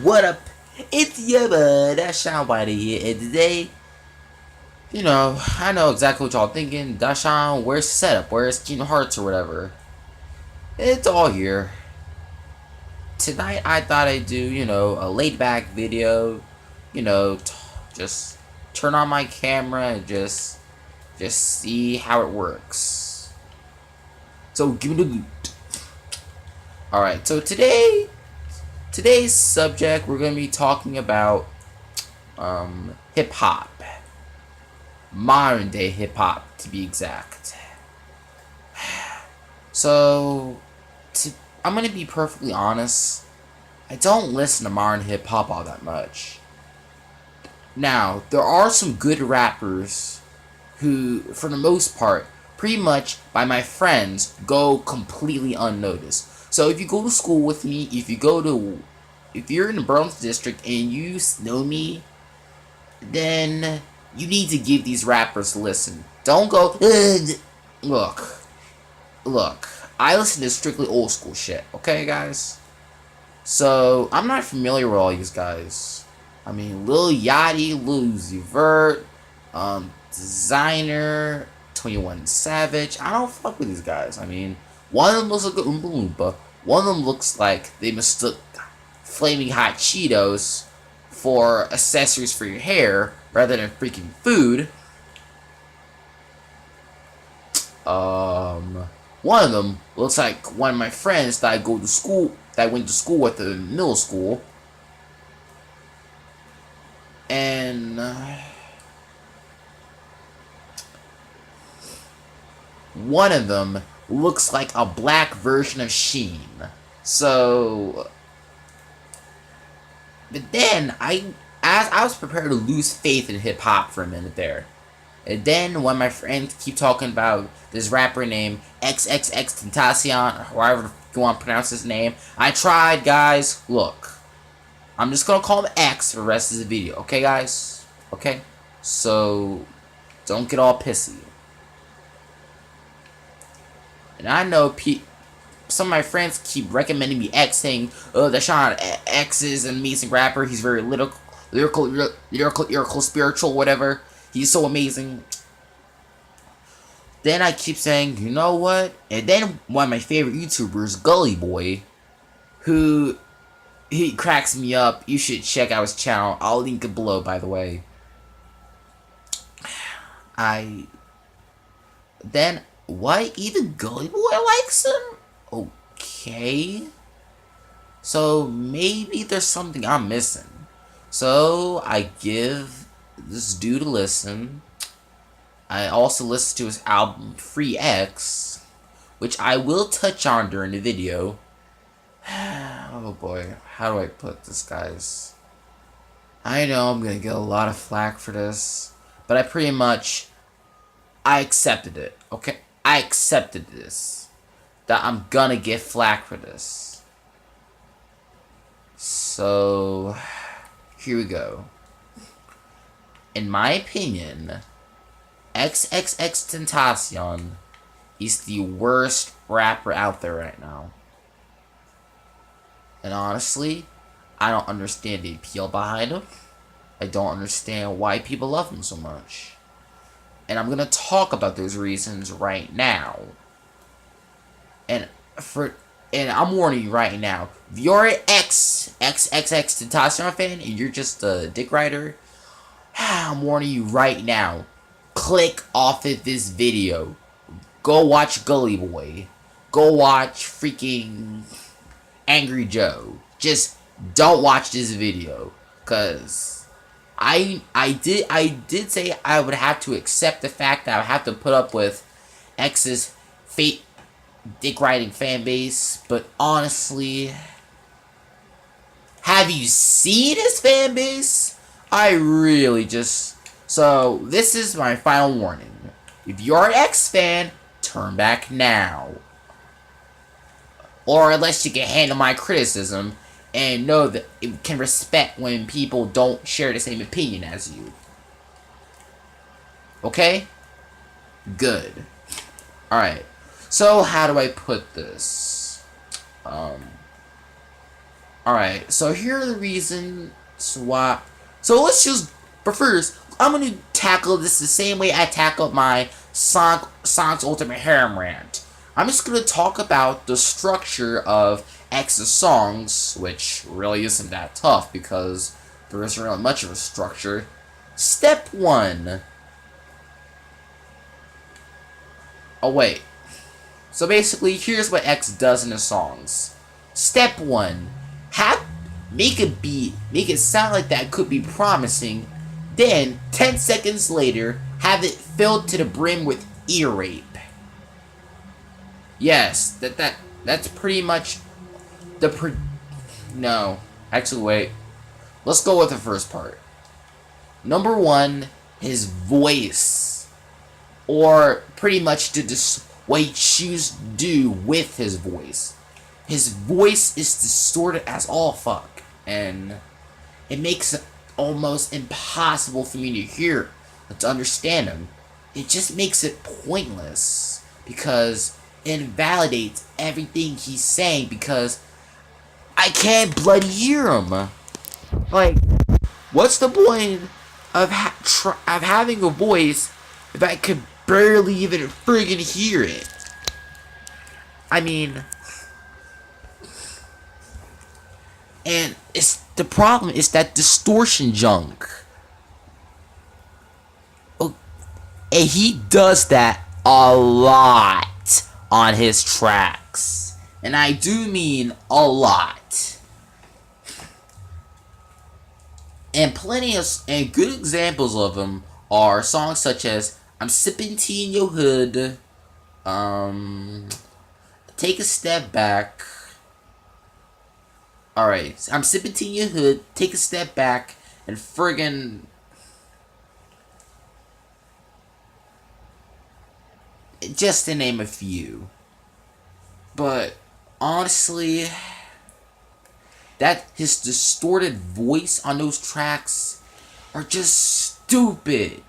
What up? It's your bud, Dashawn Whitey here, and today, I know exactly what y'all thinking. Dashawn, where's setup? Where's Kingdom Hearts or whatever? It's all here. Tonight, I thought I'd do, a laid back video. You know, just turn on my camera and just see how it works. So, give me the loot. Alright, so today's subject, we're going to be talking about hip-hop. Modern day hip-hop, to be exact. So, I'm going to be perfectly honest. I don't listen to modern hip-hop all that much. Now, there are some good rappers who, for the most part, pretty much by my friends, go completely unnoticed. So if you go to school with me, if you're in the Burlington district and you know me, then you need to give these rappers a listen. Don't go, look, I listen to strictly old school shit, okay, guys? So, I'm not familiar with all these guys. I mean, Lil Yachty, Lil Uzi Vert, Designer, 21 Savage. I don't fuck with these guys. I mean, one of them looks like a Oompa Loompa. One of them looks like they mistook Flaming Hot Cheetos for accessories for your hair rather than freaking food. One of them looks like one of my friends that I went to school with in middle school. And one of them looks like a black version of Sheen. So, but then as I was prepared to lose faith in hip hop for a minute there. And then when my friends keep talking about this rapper named XXXTENTACION, or however you want to pronounce his name, I tried, guys. Look, I'm just gonna call him X for the rest of the video, okay, guys? Okay? So, don't get all pissy. And I know some of my friends keep recommending me X, saying, "Oh, Dashawn, X is an amazing rapper. He's very lyrical, spiritual, whatever. He's so amazing." Then I keep saying, you know what? And then one of my favorite YouTubers, Gully Boy, he cracks me up. You should check out his channel. I'll link it below, by the way. Then, what? Even Gully Boy likes him? Okay. So, maybe there's something I'm missing. So, I give this dude a listen. I also listened to his album, Free X, which I will touch on during the video. Oh boy, how do I put this, guys? I know I'm gonna get a lot of flack for this, but I accepted it, okay? I accepted this. That I'm gonna get flack for this. So, here we go. In my opinion, XXXTentacion is the worst rapper out there right now. And honestly, I don't understand the appeal behind him. I don't understand why people love him so much. And I'm gonna talk about those reasons right now. And I'm warning you right now. If you're an XXXTentacion fan and you're just a dick rider, I'm warning you right now. Click off of this video. Go watch Gully Boy. Go watch freaking Angry Joe. Just don't watch this video, cause I did say I would have to accept the fact that I would have to put up with X's fake dick riding fan base, but honestly, have you seen his fan base? I really just... So, this is my final warning. If you're an X fan, turn back now. Or unless you can handle my criticism and know that it can respect when people don't share the same opinion as you. Okay? Good. Alright. So, how do I put this? Alright, so here are the reasons why. So let's just. But first, I'm gonna tackle this the same way I tackled my Sonic's Ultimate Harem rant. I'm just gonna talk about the structure of X's songs, which really isn't that tough because there isn't really much of a structure. Step 1. Oh, wait. So basically, here's what X does in his songs. Step 1. Make a beat, make it sound like that could be promising, then, 10 seconds later, have it filled to the brim with ear rape. Yes, that's pretty much no. Actually, wait. Let's go with the first part. Number 1, his voice. Or pretty much what he chooses to do with his voice. His voice is distorted as all fuck. And it makes it almost impossible for me to hear, to understand him. It just makes it pointless. Because it invalidates everything he's saying because I can't bloody hear him. Like, what's the point of having a voice if I could barely even friggin' hear it? I mean, and the problem is that distortion junk. Oh, and he does that a lot on his tracks. And I do mean a lot. And good examples of them are songs such as I'm Sippin' Tea in Your Hood, Take a Step Back. Alright, I'm Sippin' Tea in Your Hood, Take a Step Back, and friggin' just to name a few. But honestly, that his distorted voice on those tracks are just stupid.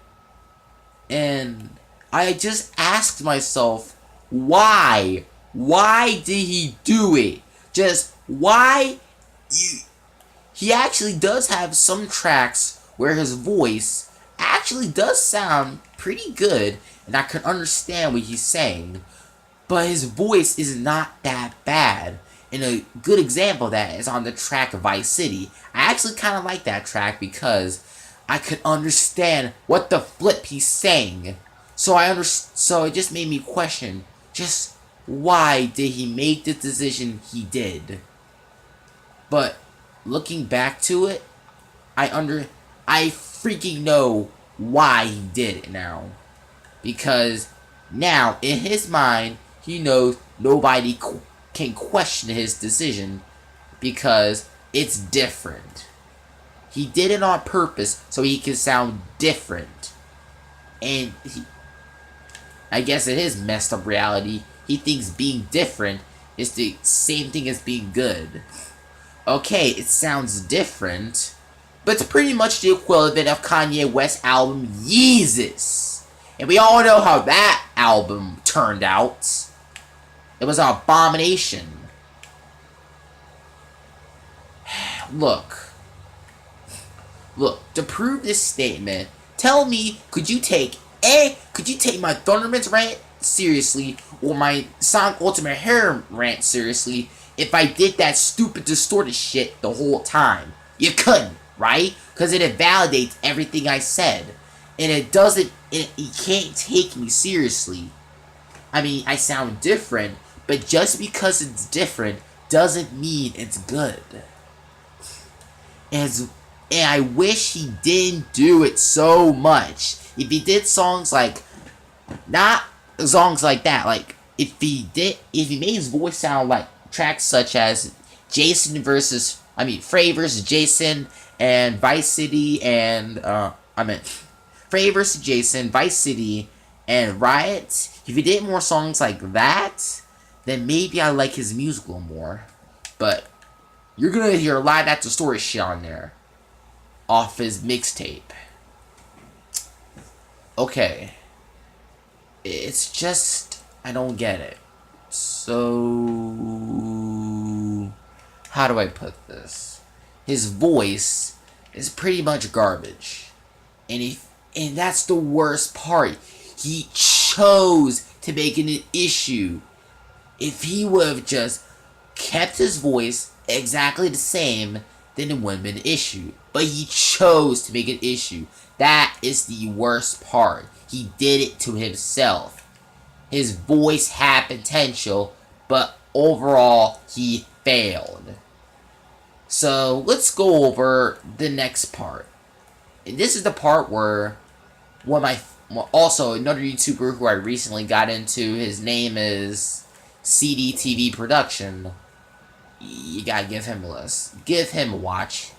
And I just asked myself, why? Why did he do it? Just why? He actually does have some tracks where his voice actually does sound pretty good, and I can understand what he's saying. But his voice is not that bad. And a good example of that is on the track Vice City. I actually kind of like that track because I could understand what the flip he's saying. So it just made me question just why did he make the decision he did. But looking back to it, I freaking know why he did it now. Because now in his mind, he knows nobody can question his decision because it's different. He did it on purpose so he can sound different. And I guess in his messed up reality, he thinks being different is the same thing as being good. Okay, it sounds different, but it's pretty much the equivalent of Kanye West's album Yeezus. And we all know how that album turned out. It was an abomination. Look, to prove this statement, tell me, could you take my Thunderman's rant seriously, or my Sonic Ultimate Harem rant seriously, if I did that stupid distorted shit the whole time? You couldn't, right? Because it invalidates everything I said. And you can't take me seriously. I mean, I sound different, but just because it's different doesn't mean it's good. And I wish he didn't do it so much. If he did songs like, not songs like that, like, if he made his voice sound like tracks such as Frey versus Jason, and Vice City, and, Frey versus Jason, Vice City, and Riot, if he did more songs like that, then maybe I like his musical more. But you're gonna hear a lot of that distorted shit on there, off his mixtape. Okay. It's just, I don't get it. So, how do I put this? His voice is pretty much garbage. And that's the worst part. He chose to make it an issue. If he would have just kept his voice exactly the same, then it wouldn't have been an issue. But he chose to make an issue. That is the worst part. He did it to himself. His voice had potential, but overall, he failed. So, let's go over the next part. And this is the part where also another YouTuber who I recently got into, his name is CDTV Production. You gotta give him a listen. Give him a watch.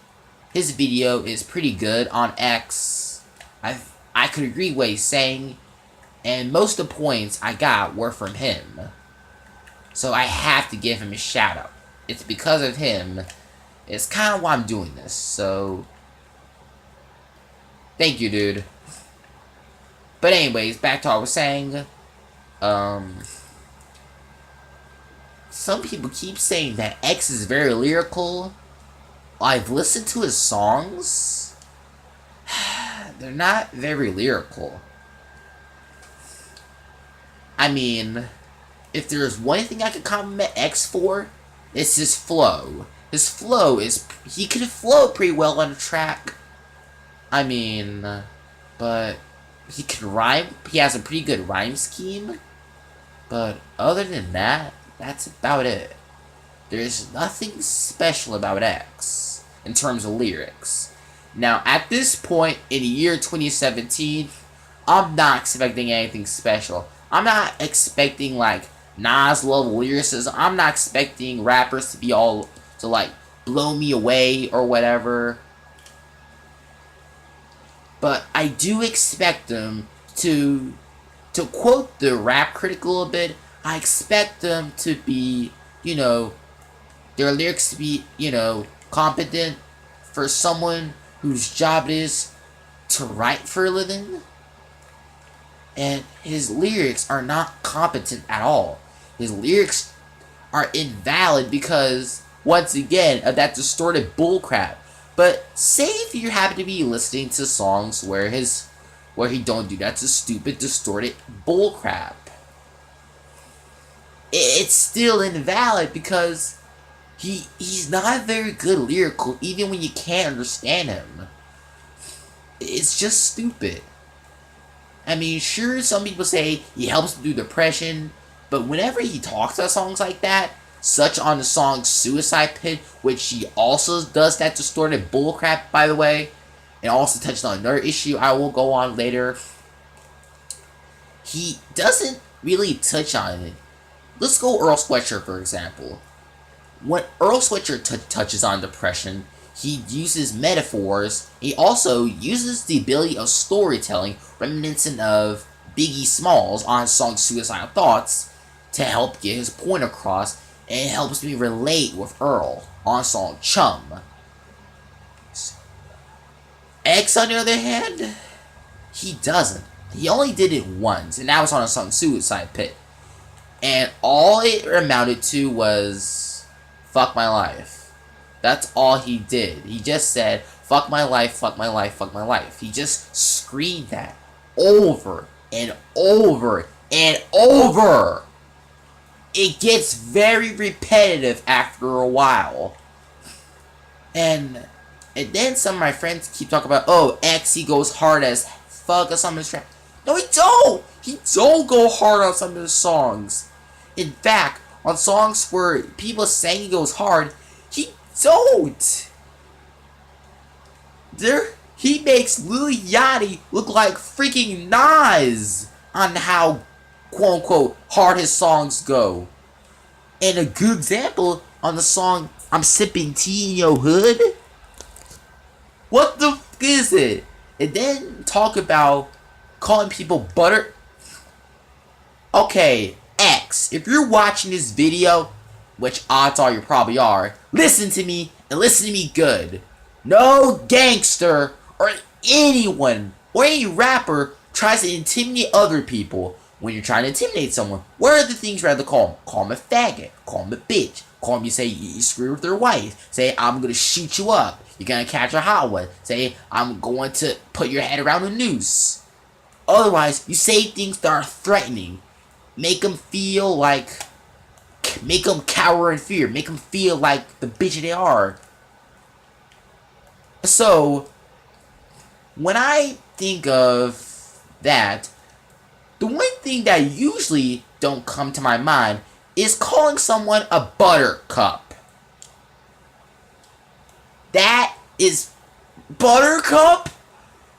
His video is pretty good on X. I could agree with what he's saying, and most of the points I got were from him. So I have to give him a shout out. It's because of him. It's kind of why I'm doing this. So thank you, dude. But anyways, back to what I was saying. Some people keep saying that X is very lyrical. I've listened to his songs. They're not very lyrical. I mean, if there's one thing I could compliment X for, it's his flow. His flow is... He can flow pretty well on a track. I mean, but he can rhyme. He has a pretty good rhyme scheme. But other than that, that's about it. There's nothing special about X in terms of lyrics. Now, at this point in the year 2017, I'm not expecting anything special. I'm not expecting, like, Nas level lyricism. I'm not expecting rappers to be all, to, like, blow me away or whatever. But I do expect them to quote the rap critic a little bit, I expect them to be, you know, their lyrics to be, you know, competent for someone whose job it is to write for a living. And his lyrics are not competent at all. His lyrics are invalid because, once again, of that distorted bullcrap. But say if you happen to be listening to songs where he don't do that, stupid, distorted bullcrap. It's still invalid because he's not very good lyrical, even when you can't understand him. It's just stupid. I mean, sure, some people say he helps through depression, but whenever he talks about songs like that, such on the song Suicide Pit, which he also does that distorted bullcrap, by the way, and also touched on another issue I will go on later, he doesn't really touch on it. Let's go Earl Sweatshirt, for example. When Earl Sweatshirt touches on depression, he uses metaphors. He also uses the ability of storytelling, reminiscent of Biggie Smalls on his song Suicidal Thoughts, to help get his point across, and it helps me relate with Earl on song Chum. X, on the other hand, he doesn't. He only did it once, and that was on a song Suicide Pit. And all it amounted to was, fuck my life. That's all he did. He just said, fuck my life, fuck my life, fuck my life. He just screamed that over and over and over. It gets very repetitive after a while. And then some of my friends keep talking about, oh, X, he goes hard as fuck on some of his tracks. No, he don't! He don't go hard on some of his songs. In fact, on songs where people saying he goes hard, he don't! He makes Lil Yachty look like freaking Nas on how, quote-unquote, hard his songs go. And a good example on the song, I'm Sipping Tea in Your Hood? What the f*** is it? And then talk about calling people butter. Okay, X, if you're watching this video, which odds are you probably are, listen to me, and listen to me good. No gangster, or anyone, or any rapper tries to intimidate other people. When you're trying to intimidate someone, what are the things you rather call them? Call them a faggot, call them a bitch, Call me, say you screw with their wife. Say I'm gonna shoot you up. You're gonna catch a hot one. Say I'm going to put your head around a noose. Otherwise, you say things that are threatening. Make them feel like, make them cower in fear. Make them feel like the bitch they are. So, when I think of that, the one thing that usually don't come to my mind is calling someone a buttercup. That is buttercup?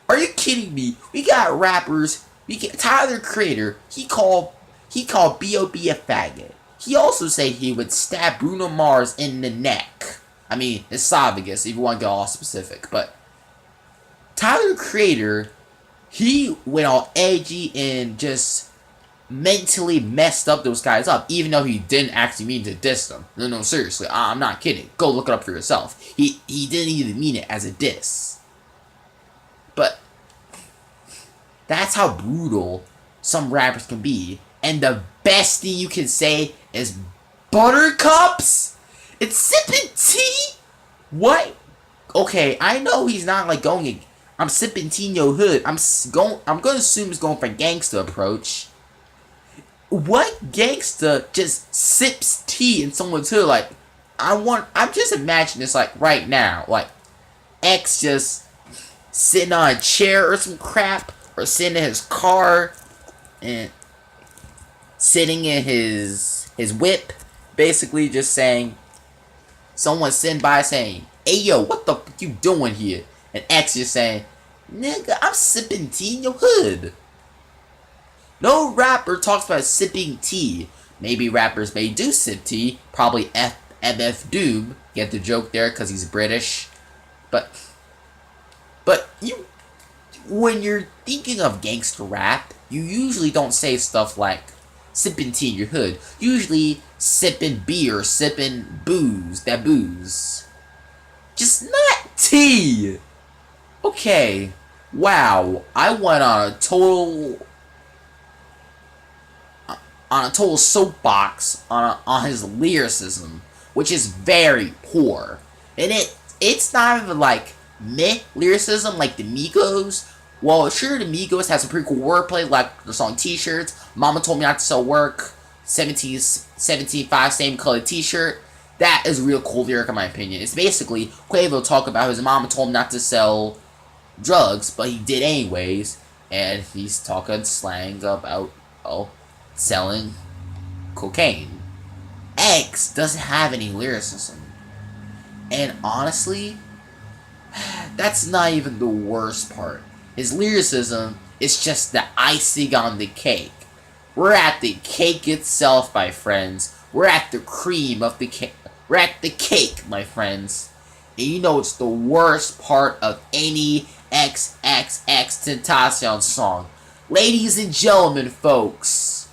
Are you kidding me? We got rappers. We get Tyler the Creator. He called B.O.B. a faggot. He also said he would stab Bruno Mars in the neck. I mean, esophagus, if you want to get all specific. But Tyler the Creator, he went all edgy and just mentally messed up those guys up, even though he didn't actually mean to diss them. No, seriously, I'm not kidding. Go look it up for yourself. He didn't even mean it as a diss. But that's how brutal some rappers can be. And the best thing you can say is buttercups? It's sipping tea? What? Okay, I know he's not like going, I'm sipping tea in your hood. I'm gonna assume he's going for gangster approach. What gangster just sips tea in someone's hood? Like, I'm just imagining this like right now. Like, X just sitting on a chair or some crap, or sitting in his car, and sitting in his whip, basically just saying, someone sitting by saying, hey yo, what the fuck you doing here? And X just saying, nigga, I'm sipping tea in your hood. No rapper talks about sipping tea. Maybe rappers may do sip tea. Probably MF Doom. Get the joke there because he's British. But when you're thinking of gangster rap, you usually don't say stuff like sipping tea in your hood. Usually sipping beer, sipping booze. That booze. Just not tea. Okay. Wow. I went on a total soapbox on his lyricism, which is very poor. And it's not even like meh lyricism like the Migos. Well, sure, the Migos has some pretty cool wordplay, like the song T-shirts. Mama told me not to sell work. 17.5 same color T-shirt. That is a real cool lyric in my opinion. It's basically Quavo talk about his mama told him not to sell drugs, but he did anyways. And he's talking slang about, selling cocaine. X doesn't have any lyricism. And honestly, that's not even the worst part. His lyricism is just the icing on the cake. We're at the cake itself, my friends. We're at the cream of the cake. We're at the cake, my friends. And you know it's the worst part of any XXXTENTACION song. Ladies and gentlemen, folks.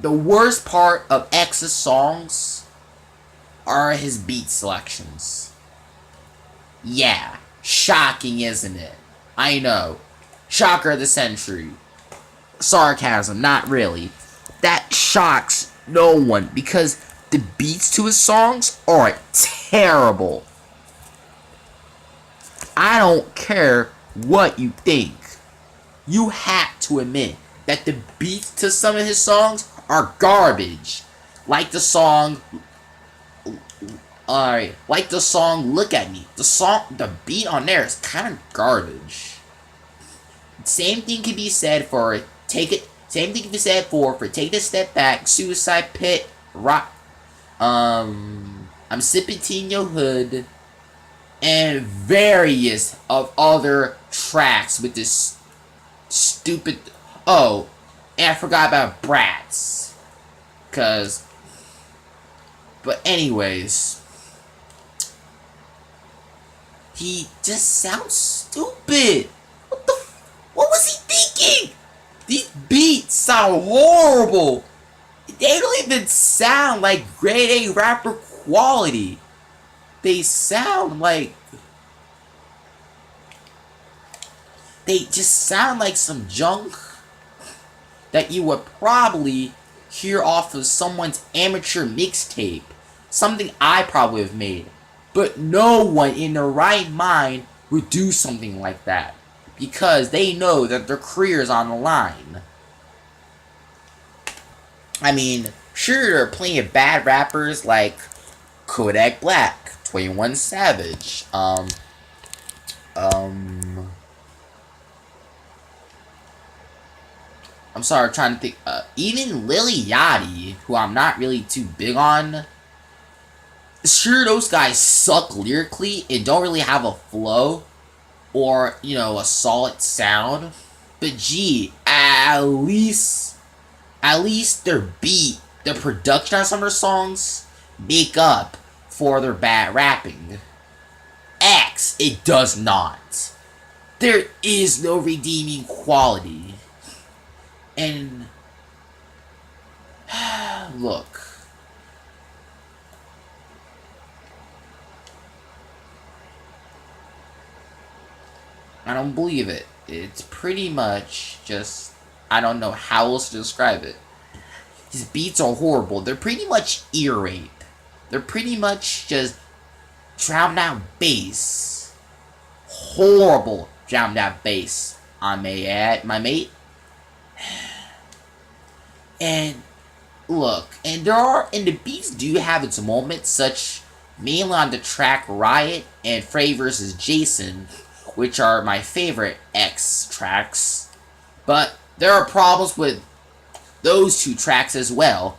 The worst part of X's songs are his beat selections. Yeah, shocking, isn't it? I know. Shocker of the century. Sarcasm, not really. That shocks no one because the beats to his songs are terrible. I don't care what you think. You have to admit that the beats to some of his songs are garbage. Like the song Look At Me. The beat on there is kind of garbage. Same thing can be said for Take It a Step Back, Suicide Pit, Rock, I'm Sipping Tea in Your Hood, and various of other tracks with this stupid. Oh, and I forgot about Brats. But anyways, he just sounds stupid. What was he thinking? These beats sound horrible. They don't even sound like grade A rapper quality. They sound like... They just sound like some junk that you would probably hear off of someone's amateur mixtape. Something I probably have made. But no one in their right mind would do something like that. Because they know that their career is on the line. I mean, sure, there are plenty of bad rappers like Kodak Black, 21 Savage, I'm sorry, I'm trying to think, even Lil Yachty, who I'm not really too big on. Sure, those guys suck lyrically and don't really have a flow or, you know, a solid sound. But gee, at least their beat, their production on some of their songs make up for their bad rapping. X, it does not. There is no redeeming quality. And look, I don't believe it. It's pretty much just, I don't know how else to describe it. His beats are horrible. They're pretty much ear rape. They're pretty much just drowned out bass. Horrible drowned out bass, I may add, my mate. And look, and the beats do have its moments, such mainly on the track Riot and Frey vs. Jason, which are my favorite X tracks. But there are problems with those two tracks as well.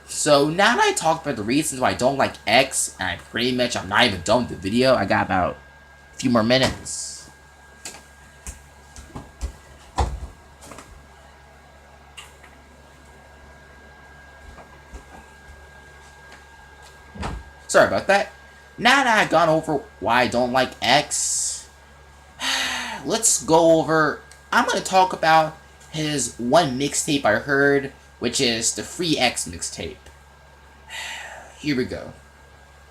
So now that I talked about the reasons why I don't like X, and I'm not even done with the video. I got about a few more minutes. Sorry about that. Now that I've gone over why I don't like X, let's go over, I'm going to talk about his one mixtape I heard, which is the Free X mixtape. Here we go.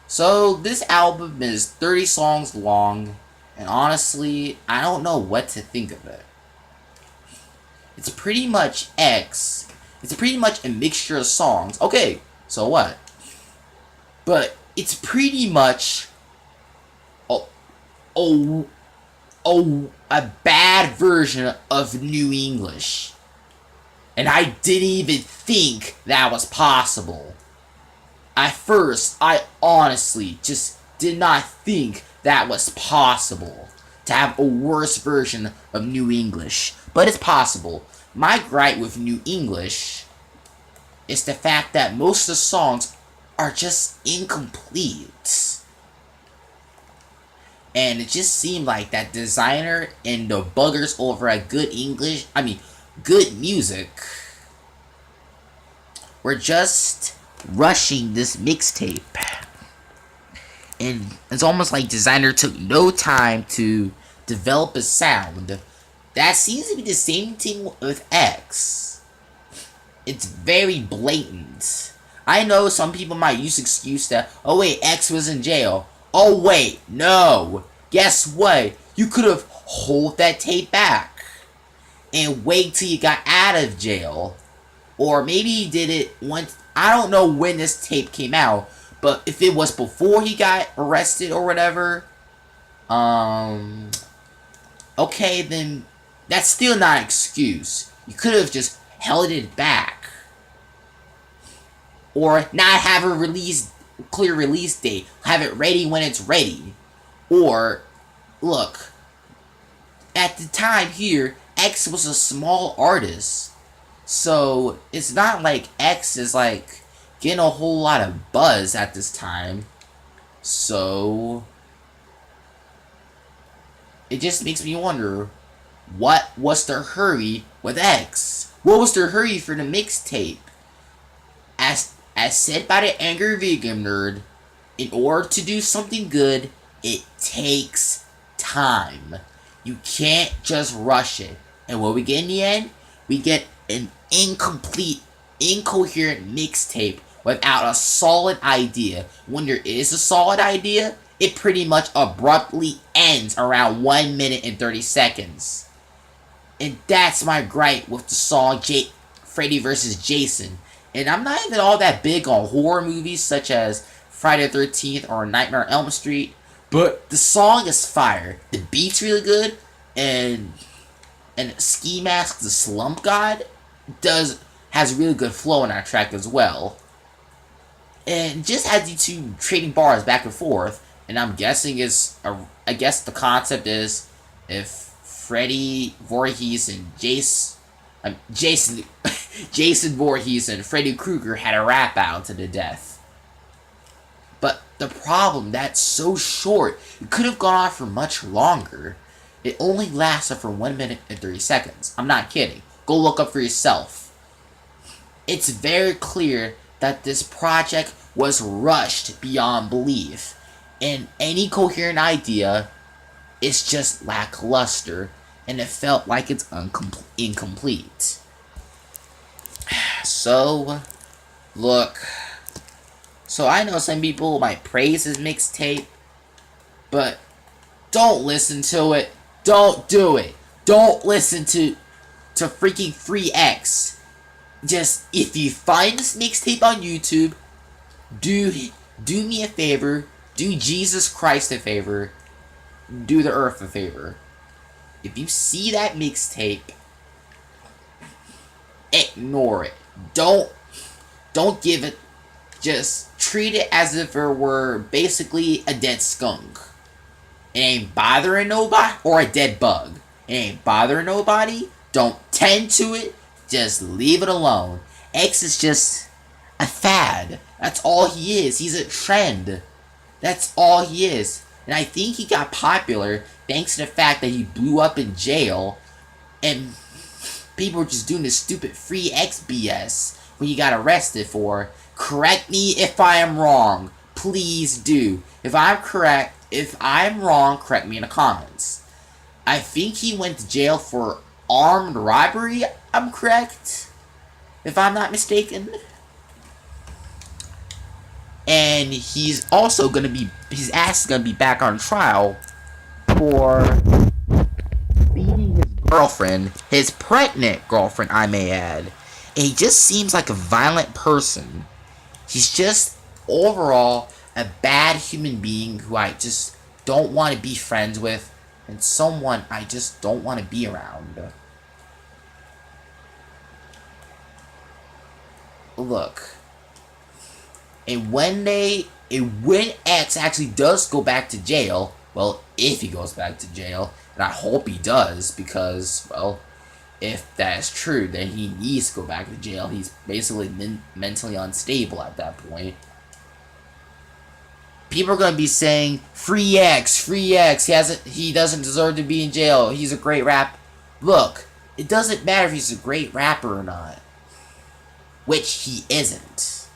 So, this album is 30 songs long, and honestly, I don't know what to think of it. It's pretty much X. It's pretty much a mixture of songs. Okay, so what? But it's pretty much a bad version of New English. And I didn't even think that was possible. At first, I honestly just did not think that was possible. To have a worse version of New English. But it's possible. My gripe with New English is the fact that most of the songs are just incomplete. And it just seemed like that designer and the buggers over at Good Music were just rushing this mixtape. And it's almost like designer took no time to develop a sound. That seems to be the same thing with X. It's very blatant. I know some people might use the excuse that, oh wait, X was in jail. Oh wait, no. Guess what? You could have hold that tape back and wait till you got out of jail. Or maybe he did it once. I don't know when this tape came out, but if it was before he got arrested or whatever, okay, then that's still not an excuse. You could have just held it back. Or not have a clear release date. Have it ready when it's ready. Or, look, at the time here, X was a small artist. So, it's not like X is like getting a whole lot of buzz at this time. So, it just makes me wonder, what was their hurry with X? What was their hurry for the mixtape? As said by the angry vegan nerd, in order to do something good, it takes time. You can't just rush it. And what we get in the end? We get an incomplete, incoherent mixtape without a solid idea. When there is a solid idea, it pretty much abruptly ends around 1 minute and 30 seconds. And that's my gripe with the song Freddy vs. Jason. And I'm not even all that big on horror movies such as Friday the 13th or Nightmare on Elm Street, but the song is fire. The beat's really good, and Ski Mask, the Slump God, has really good flow in that track as well. And just has you two trading bars back and forth, and I'm guessing I guess the concept is if Freddy Voorhees and Jason Jason Voorhees and Freddy Krueger had a rap out to the death. But the problem, that's so short. It could have gone on for much longer. It only lasted for 1 minute and 30 seconds. I'm not kidding. Go look up for yourself. It's very clear that this project was rushed beyond belief, and any coherent idea is just lackluster, and it felt like it's incomplete. So, look. So I know some people might praise his mixtape, but don't listen to it. Don't do it. Don't listen to freaking 3X. Just, if you find this mixtape on YouTube, do me a favor. Do Jesus Christ a favor. Do the earth a favor. If you see that mixtape, ignore it. Don't give it. Just treat it as if it were basically a dead skunk. It ain't bothering nobody, or a dead bug. It ain't bothering nobody. Don't tend to it. Just leave it alone. X is just a fad. That's all he is. He's a trend. That's all he is. And I think he got popular thanks to the fact that he blew up in jail, and people were just doing this stupid free X BS when he got arrested for. Correct me if I am wrong. Please do. If I'm wrong, correct me in the comments. I think he went to jail for armed robbery, I'm correct? If I'm not mistaken. And he's also gonna be, his ass is gonna be back on trial for beating his girlfriend, his pregnant girlfriend, I may add. And he just seems like a violent person. He's just overall a bad human being who I just don't want to be friends with, and someone I just don't want to be around. Look, and when X actually does go back to jail, well, if he goes back to jail, and I hope he does, because, well, if that's true, then he needs to go back to jail. He's basically mentally unstable at that point. People are gonna be saying, "Free X, free X. He doesn't deserve to be in jail. He's a great rap." Look, it doesn't matter if he's a great rapper or not, which he isn't.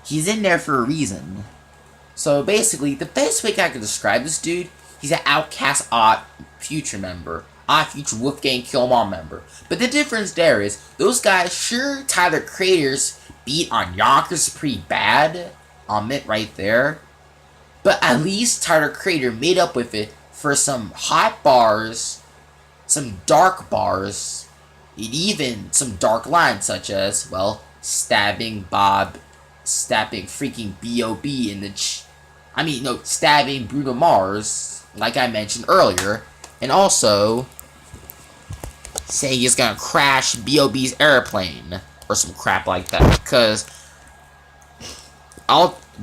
He's in there for a reason. So basically, the best way I can describe this dude, he's an outcast Odd Future member. Odd Future Wolfgang Kill Mom member. But the difference there is, those guys, sure, Tyler Creator's beat on Yonkers is pretty bad. I'll admit right there. But at least Tyler Creator made up with it for some hot bars, some dark bars, and even some dark lines such as, well, stabbing freaking B.O.B. in the stabbing Bruno Mars, like I mentioned earlier, and also saying he's gonna crash B.O.B.'s airplane, or some crap like that, because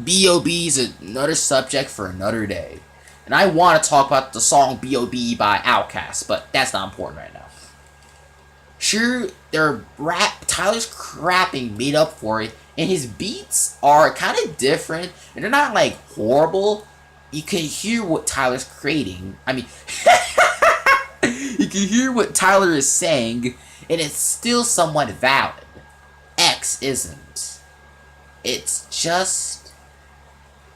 B.O.B.'s another subject for another day. And I want to talk about the song B.O.B. by Outkast, but that's not important right now. Sure, Tyler's rapping made up for it, and his beats are kind of different, and they're not, like, horrible. You can hear what Tyler's creating. I mean, you can hear what Tyler is saying, and it's still somewhat valid. X isn't. It's just,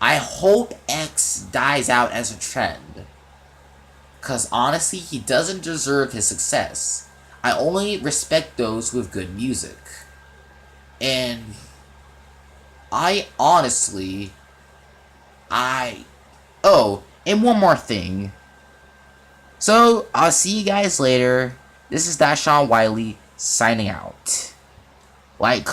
I hope X dies out as a trend. Because honestly, he doesn't deserve his success. I only respect those with good music. And I honestly, oh, and one more thing. So, I'll see you guys later. This is Dashawn Wiley signing out. Like,